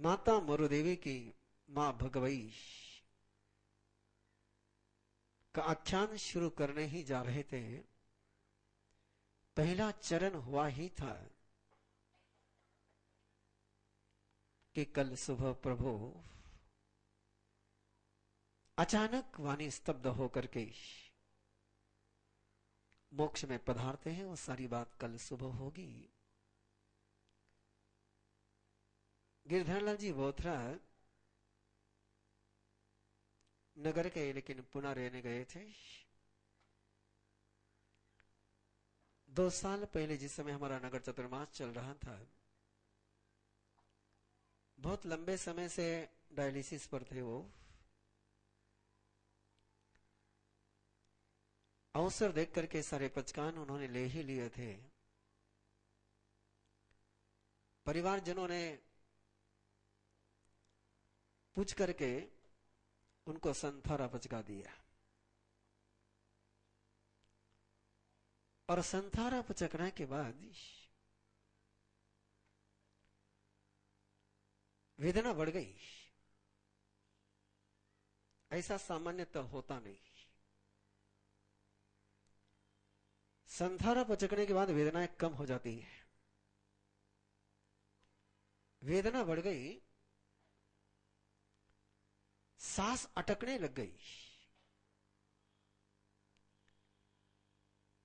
माता मरुदेवी की मां भगवई का आख्यान शुरू करने ही जा रहे थे। पहला चरण हुआ ही था कि कल सुबह प्रभु अचानक वाणी स्तब्ध होकर के मोक्ष में पधारते हैं। वो सारी बात कल सुबह होगी। गिरधरलाल जी बोथरा नगर के, लेकिन पुनः रहने गए थे। 2 साल पहले जिस समय हमारा नगर चतुर्मास चल रहा था, बहुत लंबे समय से डायलिसिस पर थे वो। अवसर देख करके सारे पचकान उन्होंने ले ही लिए थे। परिवारजनों ने पूछ करके उनको संथारा पचका दिया, और संथारा पचकने के बाद वेदना बढ़ गई। ऐसा सामान्यतः होता नहीं। संथारा पचकने के बाद वेदनाएं कम हो जाती है। वेदना बढ़ गई, सांस अटकने लग गई।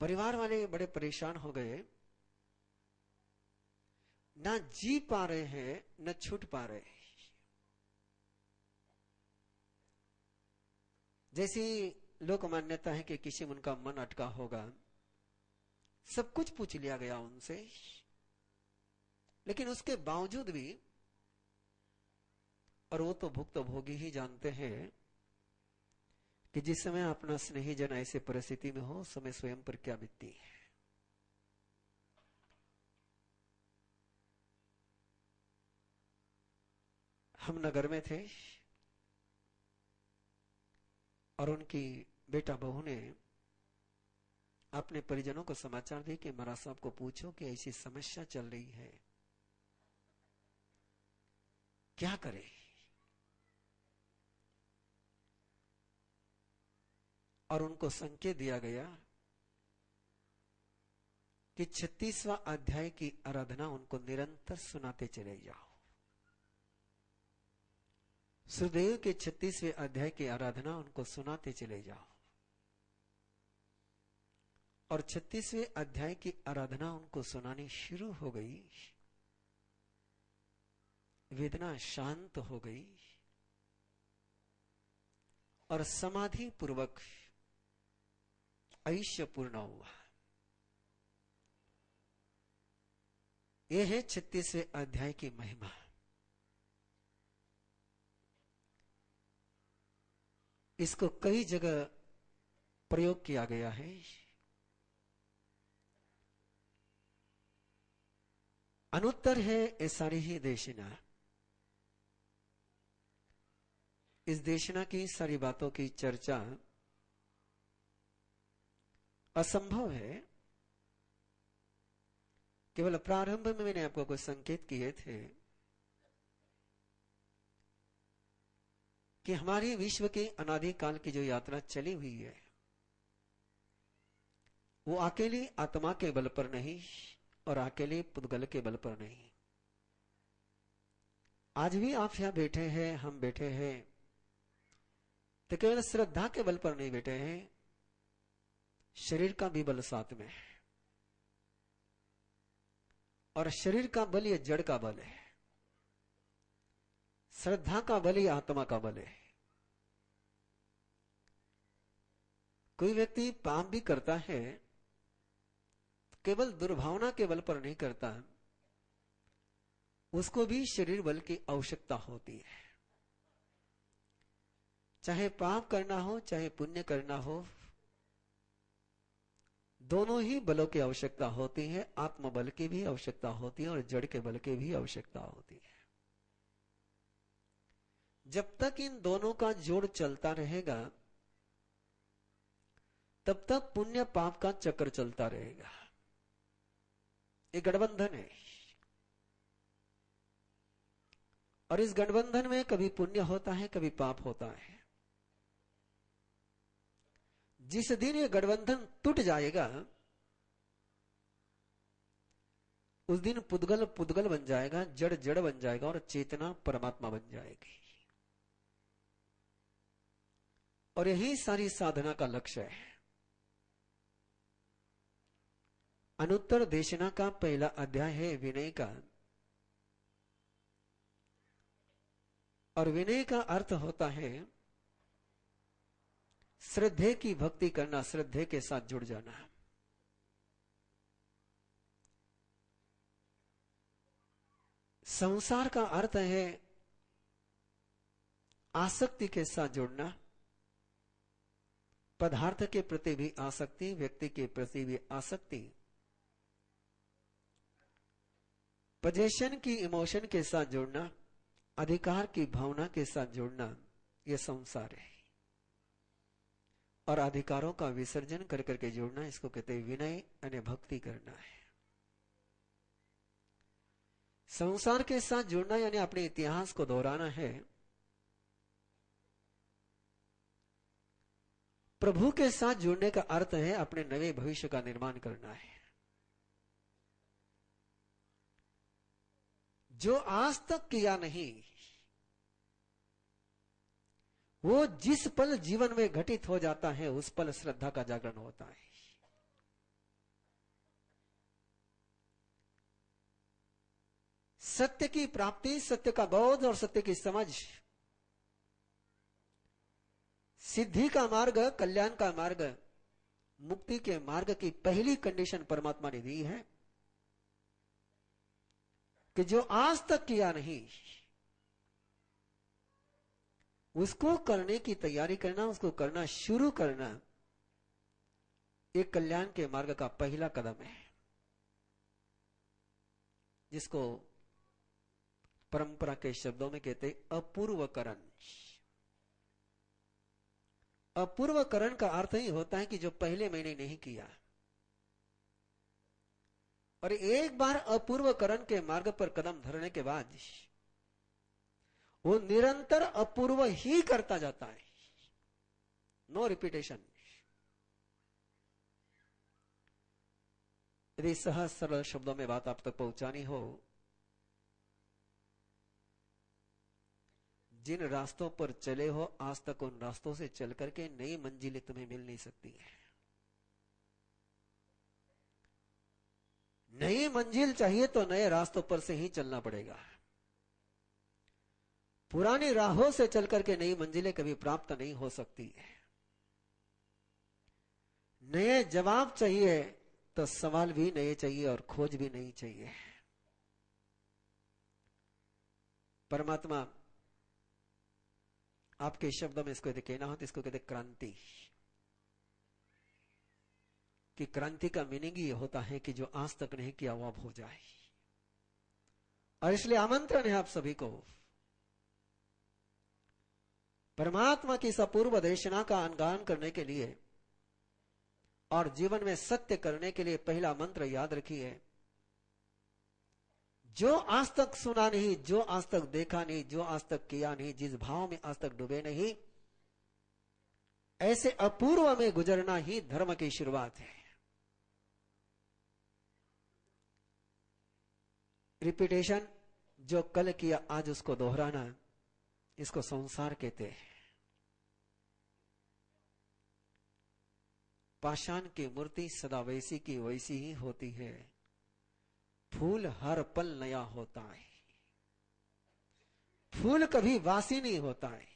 परिवार वाले बड़े परेशान हो गए। ना जी पा रहे हैं, न छूट पा रहे। जैसी लोक मान्यता है कि किसी में उनका मन अटका होगा। सब कुछ पूछ लिया गया उनसे, लेकिन उसके बावजूद भी, और वो तो भुक्तभोगी ही जानते हैं कि जिस समय अपना स्नेही जन ऐसे परिस्थिति में हो, समय स्वयं पर क्या बीतती है। हम नगर में थे और उनकी बेटा बहू ने अपने परिजनों को समाचार दिए कि महाराज साहब को पूछो कि ऐसी समस्या चल रही है, क्या करें। और उनको संकेत दिया गया कि 36वां अध्याय की आराधना उनको निरंतर सुनाते चले जाओ। सुखदेव के 36वें अध्याय की आराधना उनको सुनाते चले जाओ, और 36वें अध्याय की आराधना उनको सुनानी शुरू हो गई। वेदना शांत हो गई और समाधि पूर्वक ऐश्य पूर्ण हुआ। यह है 36वें अध्याय की महिमा। इसको कई जगह प्रयोग किया गया है। अनुत्तर है ये सारी ही देशना। इस देशना की सारी बातों की चर्चा असंभव है। केवल प्रारंभ में मैंने आपको कुछ संकेत किए थे कि हमारी विश्व की अनादिकाल की जो यात्रा चली हुई है, वो अकेली आत्मा के बल पर नहीं और अकेले पुद्गल के बल पर नहीं। आज भी आप यहां बैठे हैं, हम बैठे हैं, तो केवल श्रद्धा के बल पर नहीं बैठे हैं, शरीर का भी बल साथ में है। और शरीर का बल ये जड़ का बल है, श्रद्धा का बल ये आत्मा का बल है। कोई व्यक्ति पाप भी करता है, केवल दुर्भावना के बल पर नहीं करता, उसको भी शरीर बल की आवश्यकता होती है। चाहे पाप करना हो चाहे पुण्य करना हो, दोनों ही बलों की आवश्यकता होती है। आत्म बल की भी आवश्यकता होती है और जड़ के बल की भी आवश्यकता होती है। जब तक इन दोनों का जोड़ चलता रहेगा, तब तक पुण्य पाप का चक्र चलता रहेगा। ये गठबंधन है। और इस गठबंधन में कभी पुण्य होता है, कभी पाप होता है। जिस दिन ये गठबंधन टूट जाएगा, उस दिन पुद्गल पुद्गल बन जाएगा, जड़ जड़ बन जाएगा और चेतना परमात्मा बन जाएगी। और यही सारी साधना का लक्ष्य है। अनुत्तर देशना का पहला अध्याय है विनय का, और विनय का अर्थ होता है श्रद्धे की भक्ति करना, श्रद्धे के साथ जुड़ जाना। संसार का अर्थ है आसक्ति के साथ जुड़ना, पदार्थ के प्रति भी आसक्ति, व्यक्ति के प्रति भी आसक्ति, पोजेशन की इमोशन के साथ जुड़ना, अधिकार की भावना के साथ जुड़ना, यह संसार है। और अधिकारों का विसर्जन कर करके जुड़ना, इसको कहते हैं विनय यानी भक्ति करना है। संसार के साथ जुड़ना यानी अपने इतिहास को दोहराना है। प्रभु के साथ जुड़ने का अर्थ है अपने नए भविष्य का निर्माण करना है। जो आज तक किया नहीं, वो जिस पल जीवन में घटित हो जाता है, उस पल श्रद्धा का जागरण होता है। सत्य की प्राप्ति, सत्य का बोध और सत्य की समझ, सिद्धि का मार्ग, कल्याण का मार्ग, मुक्ति के मार्ग की पहली कंडीशन परमात्मा ने दी है कि जो आज तक किया नहीं, उसको करने की तैयारी करना, उसको करना शुरू करना, एक कल्याण के मार्ग का पहला कदम है, जिसको परंपरा के शब्दों में कहते अपूर्वकरण। अपूर्वकरण का अर्थ ही होता है कि जो पहले मैंने नहीं किया। और एक बार अपूर्वकरण के मार्ग पर कदम धरने के बाद वो निरंतर अपूर्व ही करता जाता है, नो रिपीटेशन। यदि सहज सरल शब्दों में बात आप तक पहुंचानी हो, जिन रास्तों पर चले हो आज तक, उन रास्तों से चल करके नई मंजिलें तुम्हें मिल नहीं सकती है। नई मंजिल चाहिए तो नए रास्तों पर से ही चलना पड़ेगा। पुरानी राहों से चल करके नई मंजिलें कभी प्राप्त नहीं हो सकती है। नए जवाब चाहिए तो सवाल भी नए चाहिए और खोज भी नई चाहिए। परमात्मा आपके शब्दों में इसको यदि कहना हो तो इसको कहते क्रांति। कि क्रांति का मीनिंग ये होता है कि जो आज तक नहीं किया वो अब हो जाए। और इसलिए आमंत्रण है आप सभी को परमात्मा की इस अपूर्व देशना का अनुगान करने के लिए और जीवन में सत्य करने के लिए पहला मंत्र याद रखिए, जो आज तक सुना नहीं, जो आज तक देखा नहीं, जो आज तक किया नहीं, जिस भाव में आज तक डूबे नहीं, ऐसे अपूर्व में गुजरना ही धर्म की शुरुआत है। रिपीटेशन, जो कल किया आज उसको दोहराना, इसको संसार कहते हैं। पाषाण की मूर्ति सदा वैसी की वैसी ही होती है, फूल हर पल नया होता है। फूल कभी वासी नहीं होता है,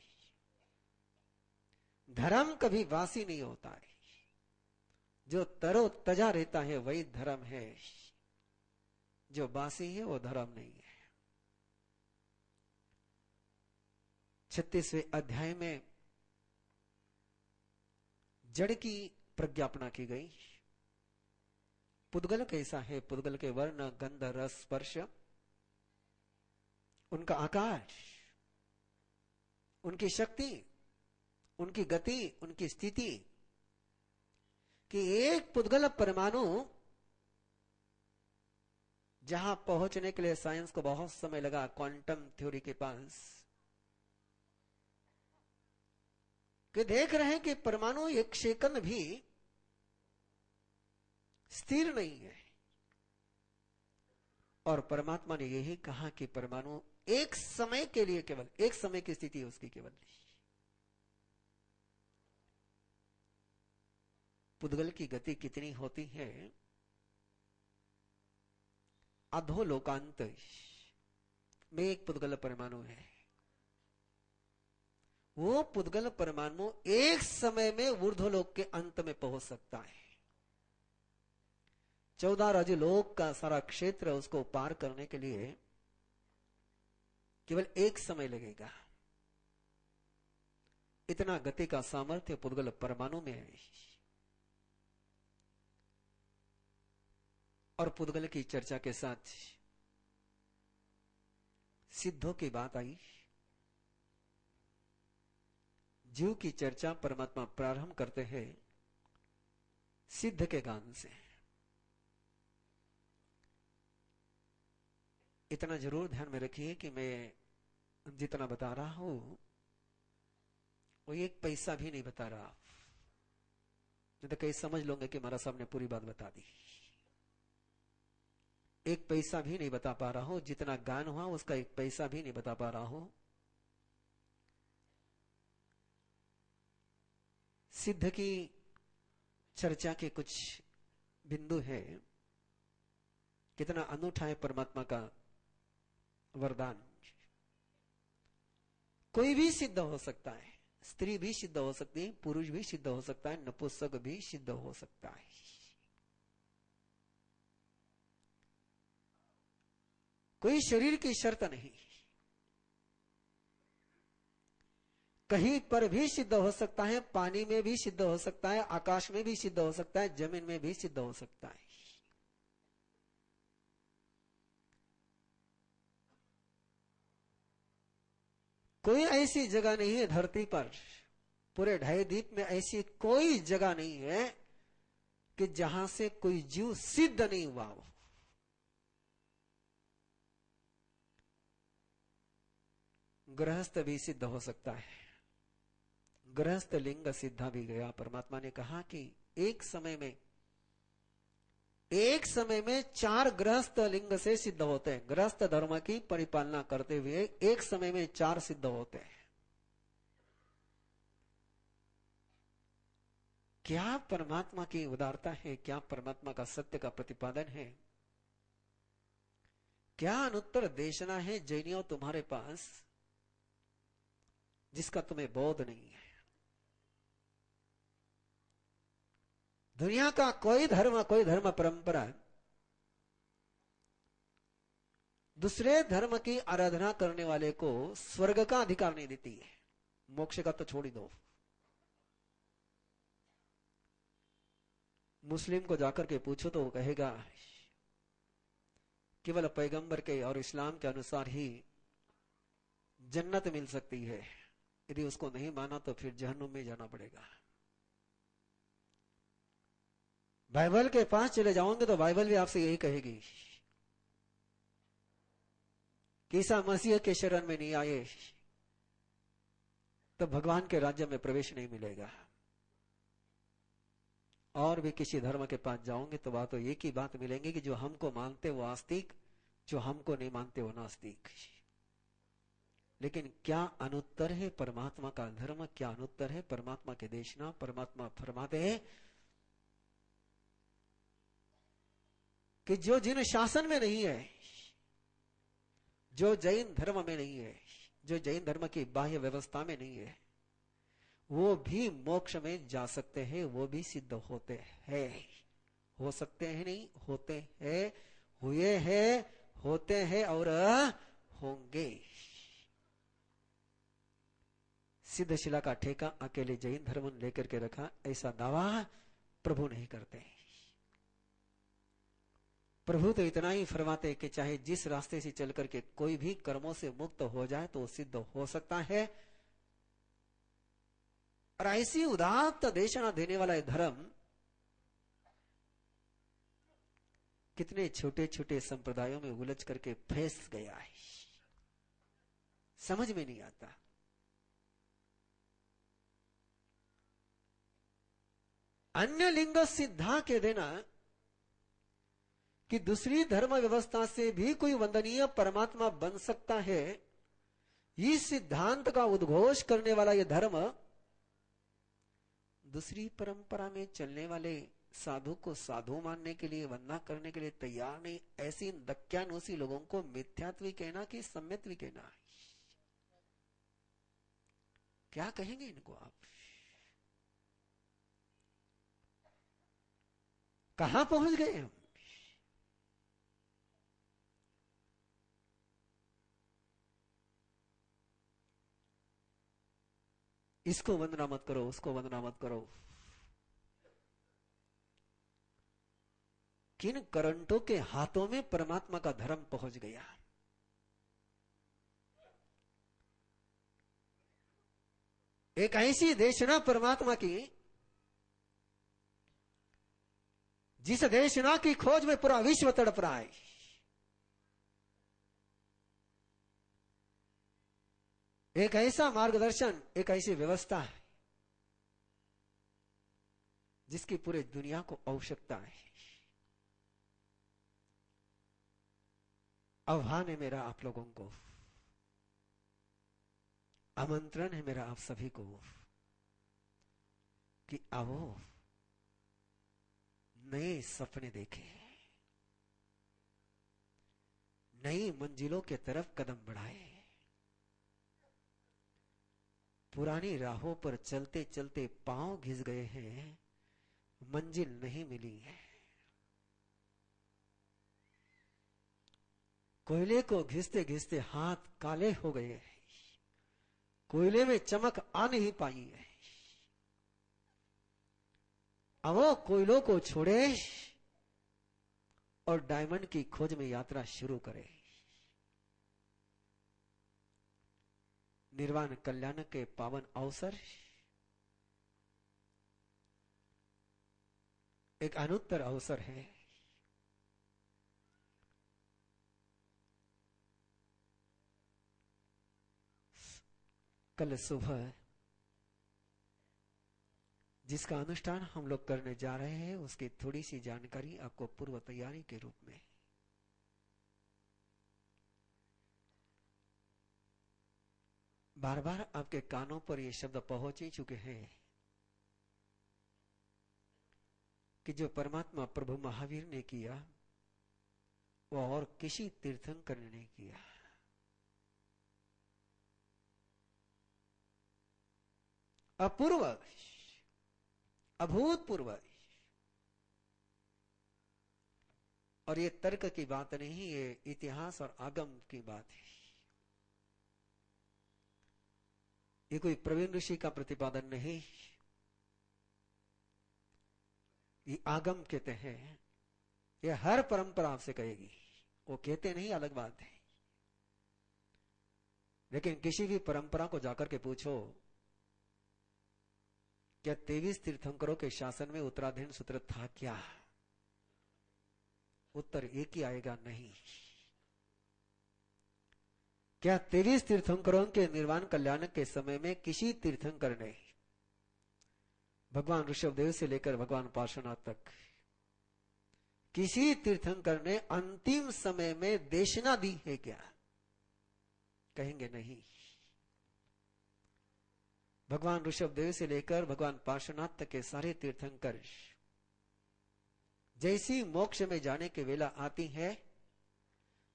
धर्म कभी वासी नहीं होता है। जो तरो तजा रहता है वही धर्म है, जो बासी है वो धर्म नहीं है। 36वें अध्याय में जड़ की प्रज्ञापना की गई। पुद्गल कैसा है, पुद्गल के वर्ण, गंध, रस, स्पर्श, उनका आकार, उनकी शक्ति, उनकी गति, उनकी स्थिति, कि एक पुद्गल परमाणु जहां पहुंचने के लिए साइंस को बहुत समय लगा, क्वांटम थ्योरी के पास, कि देख रहे हैं कि परमाणु एक सेकंड भी स्थिर नहीं है। और परमात्मा ने यही कहा कि परमाणु एक समय के लिए, केवल एक समय की स्थिति है उसकी केवल। पुद्गल की गति कितनी होती है? अधोलोकांत में एक पुद्गल परमाणु है। वो पुद्गल परमाणु एक समय में ऊर्ध्वलोक के अंत में पहुंच सकता है। 14 राज्यलोक का सारा क्षेत्र उसको पार करने के लिए केवल एक समय लगेगा। इतना गति का सामर्थ्य पुद्गल परमाणु में है। और पुद्गल की चर्चा के साथ सिद्धों की बात आई। जीव की चर्चा परमात्मा प्रारंभ करते हैं सिद्ध के गान से। इतना जरूर ध्यान में रखिए कि मैं जितना बता रहा हूं वो एक पैसा भी नहीं बता रहा, नहीं तो कहीं समझ लोगे कि महाराज साहब ने पूरी बात बता दी। एक पैसा भी नहीं बता पा रहा हूं, जितना गान हुआ उसका एक पैसा भी नहीं बता पा रहा हूं। सिद्ध की चर्चा के कुछ बिंदु है। कितना अनूठा है परमात्मा का वरदान। कोई भी सिद्ध हो सकता है, स्त्री भी सिद्ध हो सकती है, पुरुष भी सिद्ध हो सकता है, नपुंसक भी सिद्ध हो सकता है। कोई शरीर की शर्त नहीं, कहीं पर भी सिद्ध हो सकता है, पानी में भी सिद्ध हो सकता है, आकाश में भी सिद्ध हो सकता है, जमीन में भी सिद्ध हो सकता है। कोई ऐसी जगह नहीं है धरती पर, पूरे ढाई द्वीप में ऐसी कोई जगह नहीं है कि जहां से कोई जीव सिद्ध नहीं हुआ हो। गृहस्थ भी सिद्ध हो सकता है, गृहस्थ लिंग सिद्धा भी गया। परमात्मा ने कहा कि एक समय में 4 गृहस्थ लिंग से सिद्ध होते हैं। गृहस्थ धर्म की परिपालना करते हुए एक समय में 4 सिद्ध होते हैं। क्या परमात्मा की उदारता है, क्या परमात्मा का सत्य का प्रतिपादन है, क्या अनुत्तर देशना है जैनियों तुम्हारे पास, जिसका तुम्हें बोध नहीं है। दुनिया का कोई धर्म परंपरा दूसरे धर्म की आराधना करने वाले को स्वर्ग का अधिकार नहीं देती है, मोक्ष का तो छोड़ ही दो। मुस्लिम को जाकर के पूछो तो वो कहेगा केवल पैगंबर के और इस्लाम के अनुसार ही जन्नत मिल सकती है। यदि उसको नहीं माना तो फिर जहन्नुम में जाना पड़ेगा। बाइबल के पास चले जाओगे तो बाइबल भी आपसे यही कहेगी कि ईसा मसीह के शरण में नहीं आए तो भगवान के राज्य में प्रवेश नहीं मिलेगा। और भी किसी धर्म के पास जाओगे तो बात तो एक ही बात मिलेंगी कि जो हमको मानते वो आस्तिक, जो हमको नहीं मानते वो नास्तिक। लेकिन क्या अनुत्तर है परमात्मा का धर्म, क्या अनुत्तर है परमात्मा के देशना। परमात्मा फरमाते हैं कि जो जिन शासन में नहीं है, जो जैन धर्म में नहीं है, जो जैन धर्म की बाह्य व्यवस्था में नहीं है, वो भी मोक्ष में जा सकते हैं, वो भी सिद्ध होते हैं। हो सकते हैं नहीं, होते हैं, हुए हैं, होते हैं और होंगे। सिद्ध शिला का ठेका अकेले जैन धर्म ने लेकर के रखा, ऐसा दावा प्रभु नहीं करते। प्रभु तो इतना ही फरमाते कि चाहे जिस रास्ते से चल करके कोई भी कर्मों से मुक्त हो जाए तो सिद्ध हो सकता है। और ऐसी उदात्त देशना देने वाला धर्म कितने छोटे छोटे संप्रदायों में उलझ करके फंस गया है, समझ में नहीं आता। अन्य लिंग सिद्धा के देना कि दूसरी धर्म व्यवस्था से भी कोई वंदनीय परमात्मा बन सकता है, इस सिद्धांत का उद्घोष करने वाला यह धर्म दूसरी परंपरा में चलने वाले साधु को साधु मानने के लिए, वंदना करने के लिए तैयार नहीं। ऐसी दक्यानूसी लोगों को मिथ्यात्वी कहना कि सम्यत्वी कहना है, क्या कहेंगे इनको आप? कहां पहुंच गए हम? इसको वंदना मत करो, उसको वंदना मत करो। किन करंटों के हाथों में परमात्मा का धर्म पहुंच गया। एक ऐसी देशना परमात्मा की, जिस देशना की खोज में पूरा विश्व तड़प रहा है। एक ऐसा मार्गदर्शन, एक ऐसी व्यवस्था है जिसकी पूरे दुनिया को आवश्यकता है। आह्वान है मेरा आप लोगों को, आमंत्रण है मेरा आप सभी को कि आओ नए सपने देखें, नई मंजिलों के तरफ कदम बढ़ाएं। पुरानी राहों पर चलते चलते पांव घिस गए हैं, मंजिल नहीं मिली है। कोयले को घिसते घिसते हाथ काले हो गए हैं, कोयले में चमक आ नहीं पाई है। अब वो कोयलों को छोड़े और डायमंड की खोज में यात्रा शुरू करे। निर्वाण कल्याण के पावन अवसर, एक अनुत्तर अवसर है। कल सुबह जिसका अनुष्ठान हम लोग करने जा रहे हैं, उसकी थोड़ी सी जानकारी आपको पूर्व तैयारी के रूप में। बार बार आपके कानों पर ये शब्द पहुंच ही चुके हैं कि जो परमात्मा प्रभु महावीर ने किया वो और किसी तीर्थंकर ने नहीं किया। अपूर्व, अभूतपूर्व। और ये तर्क की बात नहीं, ये इतिहास और आगम की बात है। ये कोई प्रवीण ऋषि का प्रतिपादन नहीं, ये आगम कहते हैं। ये हर परंपरा आपसे कहेगी, वो कहते नहीं अलग बात है, लेकिन किसी भी परंपरा को जाकर के पूछो क्या 23 तीर्थंकरों के शासन में उत्तराधीन सूत्र था क्या? उत्तर एक ही आएगा, नहीं। क्या 23 तीर्थंकरों के निर्वाण कल्याण के समय में किसी तीर्थंकर ने भगवान ऋषभदेव से लेकर भगवान पार्श्वनाथ तक किसी तीर्थंकर ने अंतिम समय में देशना दी है क्या? कहेंगे नहीं। भगवान ऋषभदेव से लेकर भगवान पार्श्वनाथ तक के सारे तीर्थंकर जैसी मोक्ष में जाने की वेला आती है,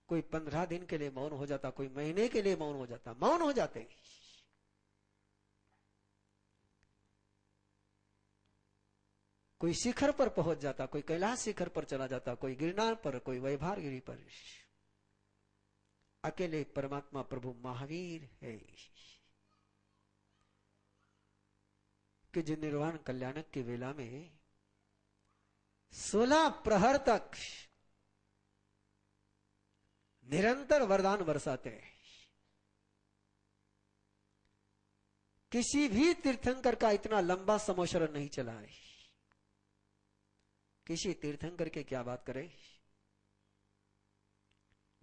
कोई 15 दिन के लिए मौन हो जाता, कोई महीने के लिए मौन हो जाता, मौन हो जाते। कोई शिखर पर पहुंच जाता, कोई कैलाश शिखर पर चला जाता, कोई गिरनार पर, कोई वैभारगिरी पर। अकेले परमात्मा प्रभु महावीर है कि जो निर्वाण कल्याण की वेला में 16 प्रहर तक निरंतर वरदान बरसाते हैं। किसी भी तीर्थंकर का इतना लंबा समोशरण नहीं चला है। किसी तीर्थंकर के क्या बात करें,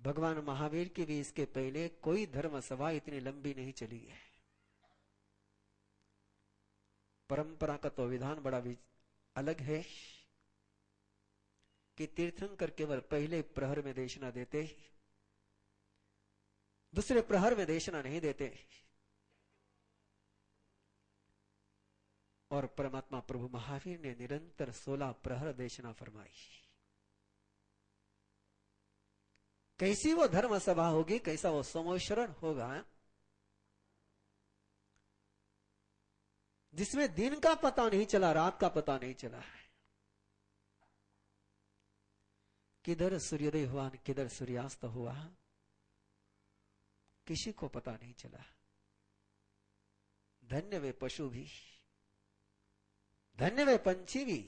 भगवान महावीर की भी इसके पहले कोई धर्म सभा इतनी लंबी नहीं चली है। परंपरा का तो विधान बड़ा भी अलग है कि तीर्थंकर केवल पहले प्रहर में देशना देते, दूसरे प्रहर में देशना नहीं देते। और परमात्मा प्रभु महावीर ने निरंतर 16 प्रहर देशना फरमाई। कैसी वो धर्म सभा होगी, कैसा वो समोशरण होगा जिसमें दिन का पता नहीं चला, रात का पता नहीं चला, किधर सूर्योदय हुआ किधर सूर्यास्त हुआ किसी को पता नहीं चला। धन्य वे पशु भी, धन्य वे पंछी भी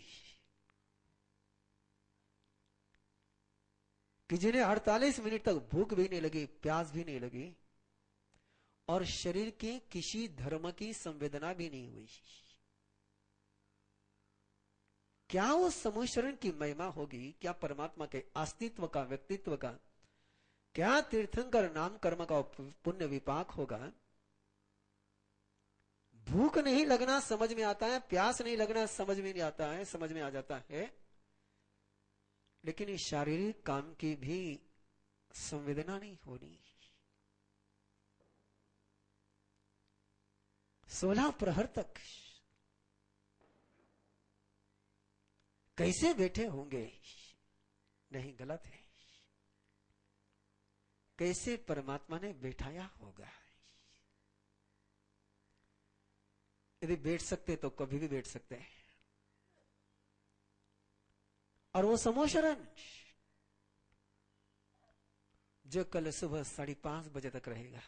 कि जिन्हें 48 मिनट तक भूख भी नहीं लगी, प्यास भी नहीं लगी और शरीर की किसी धर्म की संवेदना भी नहीं हुई। क्या उस समोशरण की महिमा होगी, क्या परमात्मा के अस्तित्व का, व्यक्तित्व का, क्या तीर्थंकर नाम कर्म का पुण्य विपाक होगा। भूख नहीं लगना समझ में आता है, प्यास नहीं लगना समझ में नहीं आता है, समझ में आ जाता है, लेकिन इस शारीरिक काम की भी संवेदना नहीं होनी। 16 प्रहर तक कैसे बैठे होंगे? नहीं, गलत है। कैसे परमात्मा ने बैठाया होगा? यदि बैठ सकते तो कभी भी बैठ सकते हैं। और वो समोशरण जो कल सुबह 5:30 बजे तक रहेगा,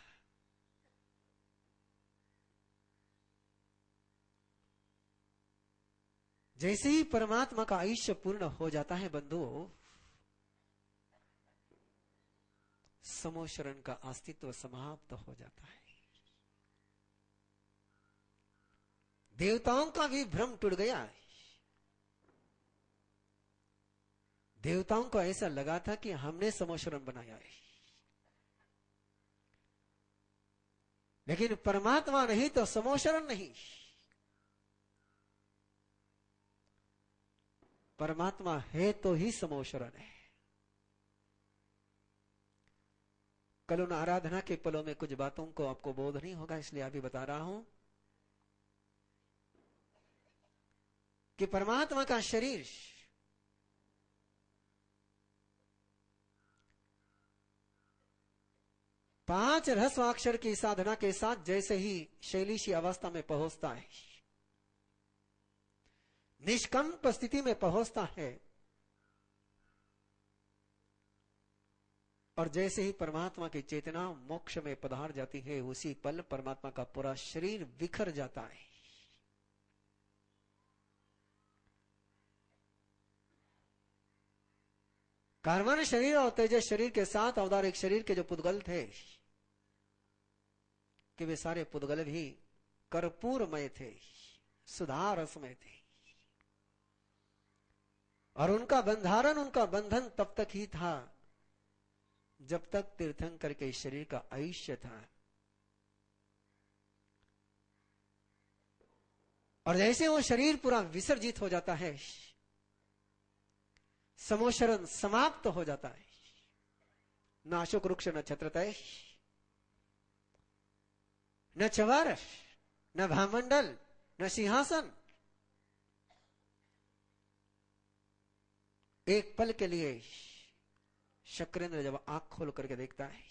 जैसे ही परमात्मा का आयुष्य पूर्ण हो जाता है बंधुओं, समोशरण का अस्तित्व समाप्त हो जाता है। देवताओं का भी भ्रम टूट गया। देवताओं को ऐसा लगा था कि हमने समोशरण बनाया है, लेकिन परमात्मा नहीं तो समोशरण नहीं। परमात्मा है तो ही समोशरण है। कल उन आराधना के पलों में कुछ बातों को आपको बोध नहीं होगा, इसलिए अभी बता रहा हूं कि परमात्मा का शरीर पांच रहस्वाक्षर की साधना के साथ जैसे ही शैलीशी अवस्था में पहुंचता है, निष्कंप स्थिति में पहुंचता है, और जैसे ही परमात्मा की चेतना मोक्ष में पधार जाती है, उसी पल परमात्मा का पूरा शरीर बिखर जाता है। कार्बन शरीर और तेजस शरीर के साथ औदारिक शरीर के जो पुद्गल थे, कि वे सारे पुद्गल भी कर्पूरमय थे, सुधारसमय थे, और उनका बंधारण, उनका बंधन तब तक ही था जब तक तीर्थंकर के शरीर का आयुष्य था। और जैसे वो शरीर पूरा विसर्जित हो जाता है, समोशरण समाप्त हो जाता है, न अशोक वृक्ष, न छत्रतय, न चवार, न भामंडल, न सिंहासन, एक पल के लिए शक्रेंद्र जब आंख खोल करके देखता है,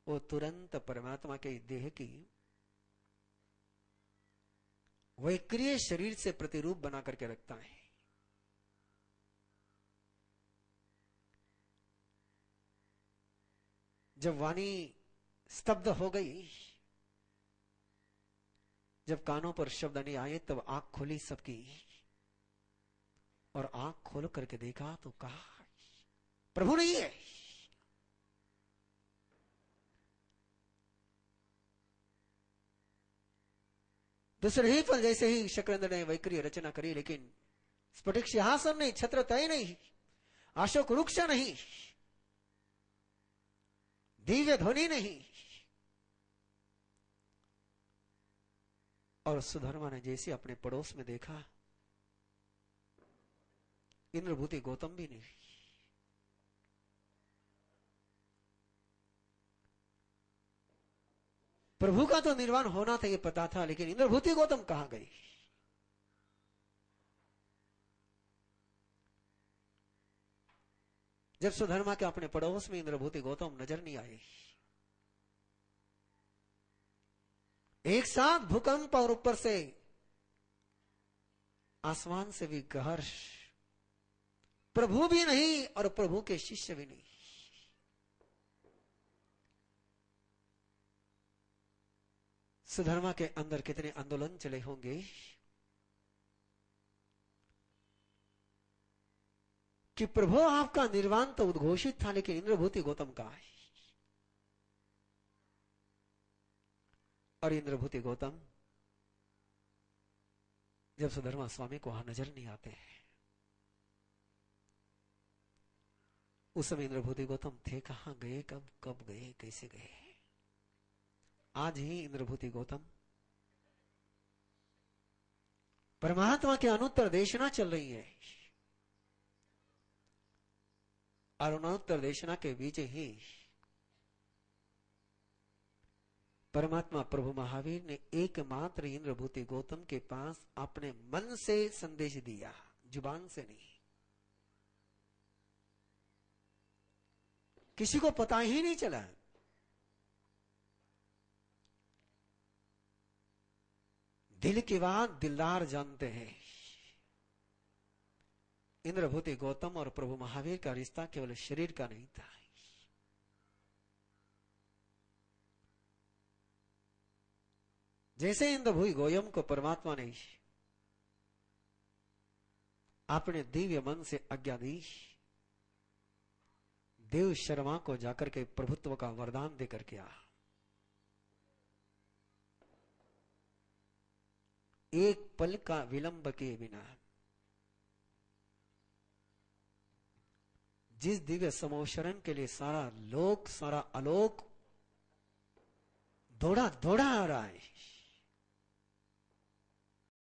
वो तुरंत परमात्मा के देह की वैक्रिय शरीर से प्रतिरूप बना करके रखता है। जब वाणी स्तब्ध हो गई, जब कानों पर शब्द नहीं आए, तब आंख खोली सबकी, और आंख खोल करके देखा तो कहा प्रभु नहीं है। दूसरे ही पल जैसे ही शक्रेंद्र ने वैक्रिय रचना करी, लेकिन स्फटिक सिंहासन नहीं, छत्र तय नहीं, अशोक वृक्ष नहीं, दिव्य ध्वनि नहीं। और सुधर्मा ने जैसे अपने पड़ोस में देखा, इंद्रभूति गौतम भी नहीं। प्रभु का तो निर्वाण होना था ये पता था, लेकिन इंद्रभूति गौतम कहां गई? जब सुधर्मा के अपने पड़ोस में इंद्रभूति गौतम नजर नहीं आई, एक साथ भूकंप और ऊपर से आसमान से भी गहर, प्रभु भी नहीं और प्रभु के शिष्य भी नहीं। सुधर्मा के अंदर कितने आंदोलन चले होंगे कि प्रभु आपका निर्वाण तो उद्घोषित था, लेकिन इंद्रभूति गौतम कहां है? और इंद्रभूति गौतम जब सुधर्मा स्वामी को वहां नजर नहीं आते हैं, उस समय इंद्रभूति गौतम थे कहां, गए कब, कब गए, कैसे गए? आज ही इंद्रभूति गौतम परमात्मा के अनुत्तर देशना चल रही है, और अनुत्तर देशना के बीच ही परमात्मा प्रभु महावीर ने एकमात्र इंद्रभूति गौतम के पास अपने मन से संदेश दिया, जुबान से नहीं। किसी को पता ही नहीं चला। दिल की बात दिलदार जानते हैं। इंद्रभूति गौतम और प्रभु महावीर का रिश्ता केवल शरीर का नहीं था। जैसे इंद्रभूति गौतम को परमात्मा ने अपने दिव्य मन से आज्ञा दी, देव शर्मा को जाकर के प्रभुत्व का वरदान देकर के आ, एक पल का विलंब के बिना जिस दिव्य समोशरण के लिए सारा लोक, सारा आलोक दौड़ा दौड़ा आ रहा है,